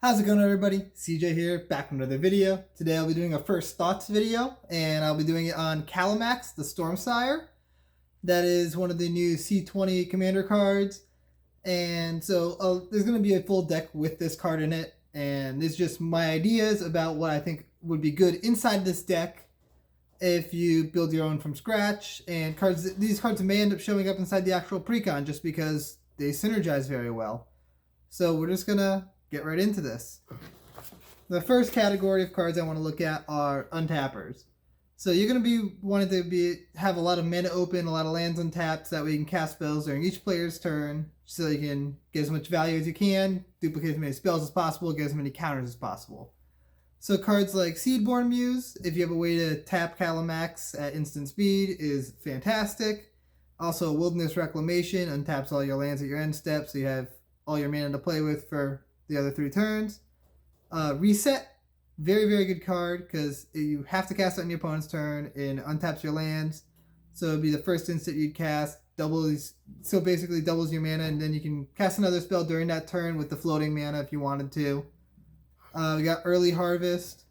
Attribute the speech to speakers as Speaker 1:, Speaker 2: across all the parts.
Speaker 1: How's it going, everybody? CJ here, back with another video. Today I'll be doing a first thoughts video, and I'll be doing it on Kalamax, the Stormsire. That is one of the new C20 commander cards, and so there's going to be a full deck with this card in it, and it's just my ideas about what I think would be good inside this deck if you build your own from scratch. And these cards may end up showing up inside the actual precon just because they synergize very well. So we're just going to get right into this. The first category of cards I want to look at are untappers. So you're going to be wanting to have a lot of mana open, a lot of lands untapped, so that way you can cast spells during each player's turn, so you can get as much value as you can, duplicate as many spells as possible, get as many counters as possible. So cards like Seedborn Muse, if you have a way to tap Kalamax at instant speed, is fantastic. Also, Wilderness Reclamation untaps all your lands at your end step, so you have all your mana to play with for the other 3 turns. Reset, very, very good card because you have to cast it on your opponent's turn and untaps your lands. So it'd be the first instant you'd cast, so basically doubles your mana, and then you can cast another spell during that turn with the floating mana if you wanted to. We got Early Harvest.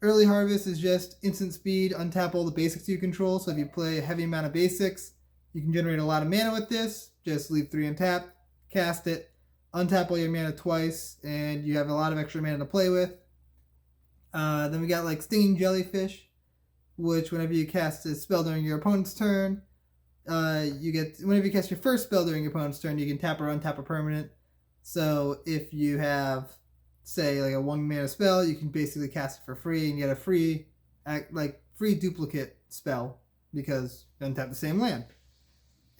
Speaker 1: Early Harvest is just instant speed, untap all the basics you control. So if you play a heavy amount of basics, you can generate a lot of mana with this. Just leave 3 untapped, cast it, untap all your mana twice, and you have a lot of extra mana to play with. Then we got like Steen Jellyfish, which whenever you cast a spell during your opponent's turn, whenever you cast your first spell during your opponent's turn, you can tap or untap a permanent. So if you have, say, like a 1 mana spell, you can basically cast it for free and get a free duplicate spell because you untap the same land.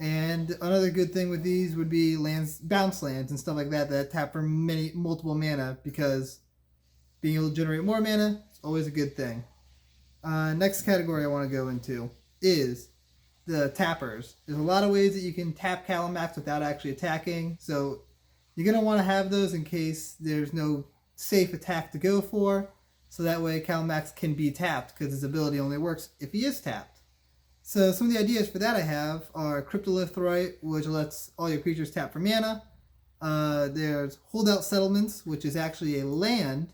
Speaker 1: And another good thing with these would be bounce lands and stuff like that tap for multiple mana, because being able to generate more mana is always a good thing. Next category I want to go into is the tappers. There's a lot of ways that you can tap Kalamax without actually attacking, so you're going to want to have those in case there's no safe attack to go for, so that way Kalamax can be tapped, because his ability only works if he is tapped. So some of the ideas for that I have are Cryptolith Right, which lets all your creatures tap for mana. There's Holdout Settlements, which is actually a land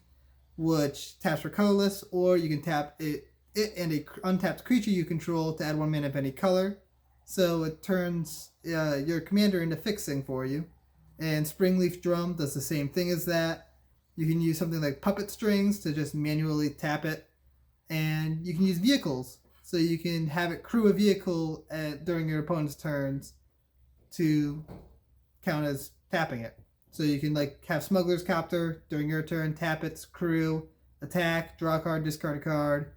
Speaker 1: which taps for colorless, or you can tap it and a untapped creature you control to add 1 mana of any color. So it turns your commander into fixing for you. And Springleaf Drum does the same thing as that. You can use something like Puppet Strings to just manually tap it. And you can use vehicles. So you can have it crew a vehicle during your opponent's turns to count as tapping it. So you can have Smuggler's Copter during your turn, tap its crew, attack, draw a card, discard a card,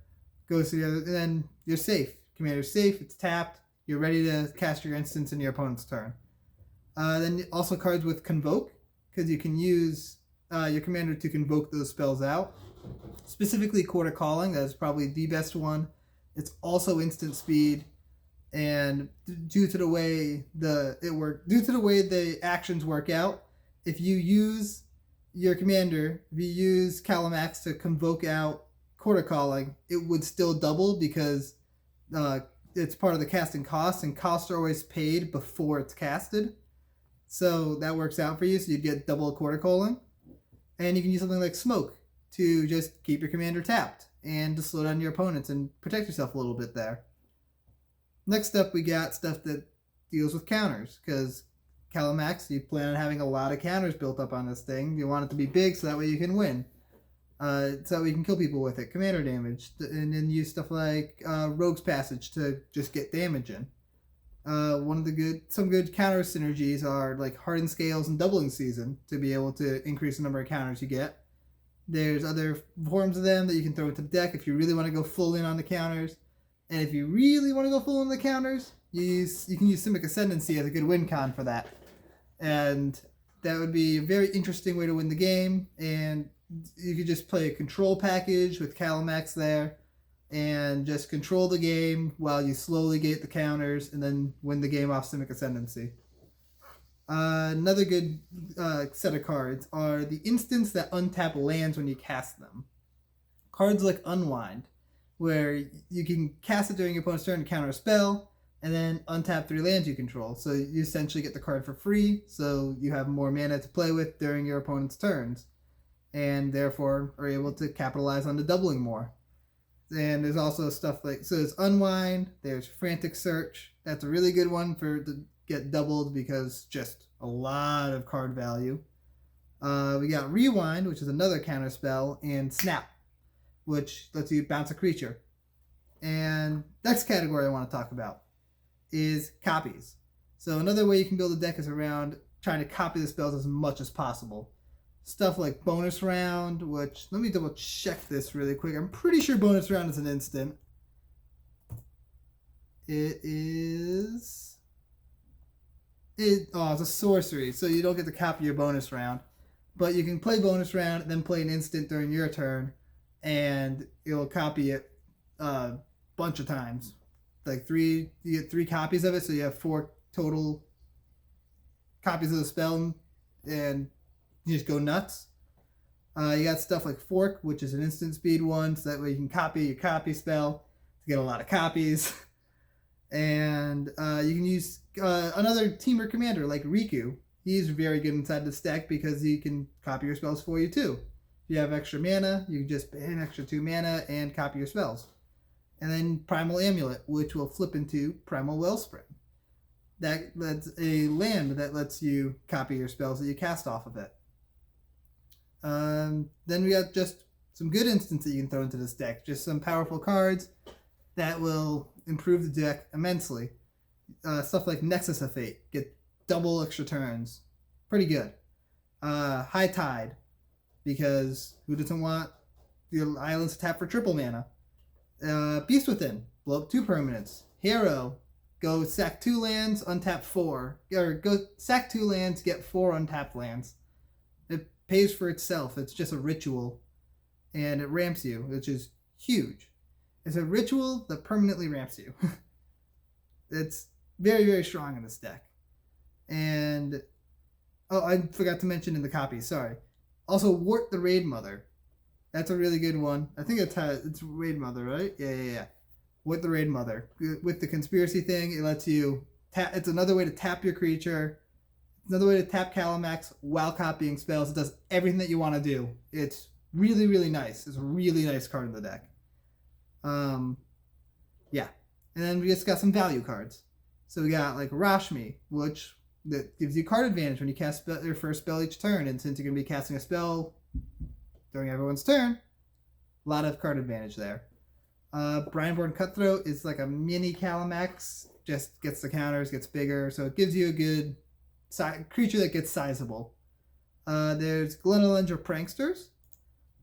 Speaker 1: goes to the other, and then you're safe. Commander's safe, it's tapped, you're ready to cast your instance in your opponent's turn. Then also cards with Convoke, because you can use your commander to convoke those spells out. Specifically Quarter Calling, that's probably the best one. It's also instant speed, and due to the way the actions work out, if you use Kalamax to convoke out Quarter Calling, it would still double because it's part of the casting cost, and costs are always paid before it's casted. So that works out for you, so you get double Quarter Calling. And you can use something like Smoke to just keep your commander tapped and to slow down your opponents and protect yourself a little bit there. Next up, we got stuff that deals with counters, because Kalamax, you plan on having a lot of counters built up on this thing. You want it to be big so that way you can win. So that way you can kill people with it, commander damage, and then use stuff like Rogue's Passage to just get damage in. Some good counter synergies are like Hardened Scales and Doubling Season to be able to increase the number of counters you get. There's other forms of them that you can throw into the deck if you really want to go full in on the counters. And if you really want to go full in the counters, you can use Simic Ascendancy as a good win con for that. And that would be a very interesting way to win the game. And you could just play a control package with Kalamax there and just control the game while you slowly gate the counters and then win the game off Simic Ascendancy. Another good set of cards are the instants that untap lands when you cast them. Cards like Unwind, where you can cast it during your opponent's turn to counter a spell, and then untap 3 lands you control. So you essentially get the card for free, so you have more mana to play with during your opponent's turns. and therefore are able to capitalize on the doubling more. And there's also stuff like, so there's Unwind, there's Frantic Search. That's a really good one to get doubled because just a lot of card value. We got Rewind, which is another counter spell, and Snap, which lets you bounce a creature. And next category I want to talk about is copies. So another way you can build a deck is around trying to copy the spells as much as possible. Stuff like Bonus Round, which, let me double check this really quick. I'm pretty sure Bonus Round is an instant. It's a sorcery, so you don't get to copy your Bonus Round. But you can play Bonus Round and then play an instant during your turn, and it'll copy it a bunch of times. Like you get 3 copies of it, so you have 4 total copies of the spell, and you just go nuts. You got stuff like Fork, which is an instant speed one, so that way you can copy your copy spell to get a lot of copies. And you can use another teamer commander like Riku. He's very good inside this deck because he can copy your spells for you too. If you have extra mana, you can just pay an extra 2 mana and copy your spells. And then Primal Amulet, which will flip into Primal Wellspring. That's a land that lets you copy your spells that you cast off of it. Then we got just some good instants that you can throw into this deck. Just some powerful cards that will improve the deck immensely. Stuff like Nexus of Fate. Get double extra turns. Pretty good. High Tide. Because who doesn't want the islands to tap for triple mana? Beast Within. Blow up 2 permanents. Hero. Go sack 2 lands, untap 4. Or go sack 2 lands, get 4 untapped lands. It pays for itself. It's just a ritual. And it ramps you, which is huge. It's a ritual that permanently ramps you. It's very, very strong in this deck. And, oh, I forgot to mention in the copy, sorry. Also, Wart the Raid Mother. That's a really good one. I think it's Raid Mother, right? Yeah. Wart the Raid Mother. With the conspiracy thing, it lets you tap. It's another way to tap your creature. Another way to tap Kalamax while copying spells. It does everything that you want to do. It's really, really nice. It's a really nice card in the deck. Yeah. And then we just got some value cards. So we got like Rashmi, which that gives you card advantage when you cast your first spell each turn. And since you're going to be casting a spell during everyone's turn, a lot of card advantage there. Brineborn Cutthroat is like a mini Kalamax. Just gets the counters, gets bigger. So it gives you a good creature that gets sizable. There's Glenelenge Pranksters,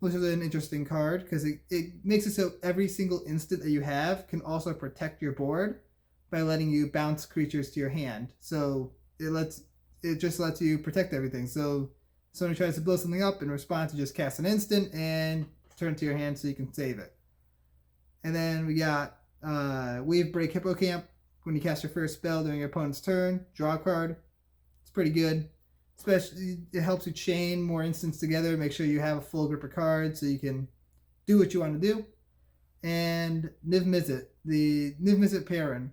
Speaker 1: which is an interesting card because it makes it so every single instant that you have can also protect your board by letting you bounce creatures to your hand. So it just lets you protect everything. So someone tries to blow something up, in response you just cast an instant and turn it to your hand so you can save it. And then we got Wave Break Hippocamp. When you cast your first spell during your opponent's turn, draw a card. It's pretty good. Especially, it helps you chain more instants together, make sure you have a full grip of cards so you can do what you want to do. And Niv Mizzet, the Niv Mizzet Perrin,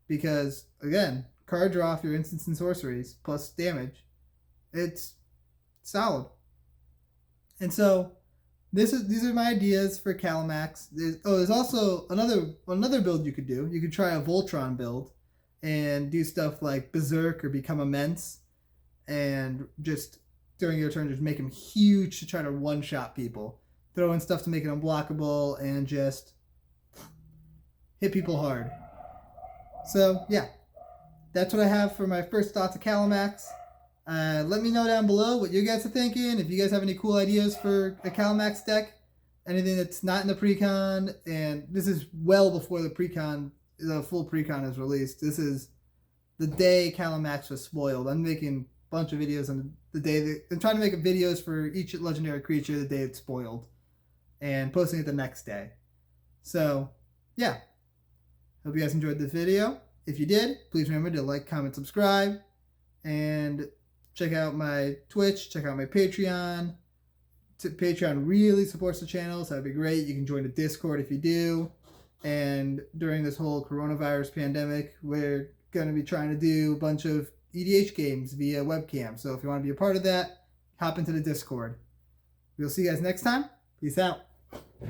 Speaker 1: because, again, card draw off your instants and sorceries, plus damage. It's solid. And so, these are my ideas for Kalamax. There's also another build you could do. You could try a Voltron build and do stuff like Berserk or Become Immense, and just during your turn just make them huge to try to one-shot people. Throw in stuff to make it unblockable and just hit people hard. So yeah, that's what I have for my first thoughts of Kalamax. Let me know down below what you guys are thinking. If you guys have any cool ideas for a Kalamax deck, anything that's not in the precon, and this is well before the full precon is released. This is the day Kalamax was spoiled. I'm making a bunch of videos on the day I'm trying to make videos for each legendary creature the day it's spoiled, and posting it the next day. So yeah, hope you guys enjoyed this video. If you did, please remember to like, comment, subscribe, and check out my Twitch, check out my Patreon. Patreon really supports the channel, so that'd be great. You can join the Discord if you do. And during this whole coronavirus pandemic, we're going to be trying to do a bunch of EDH games via webcam. So if you want to be a part of that, hop into the Discord. We'll see you guys next time. Peace out.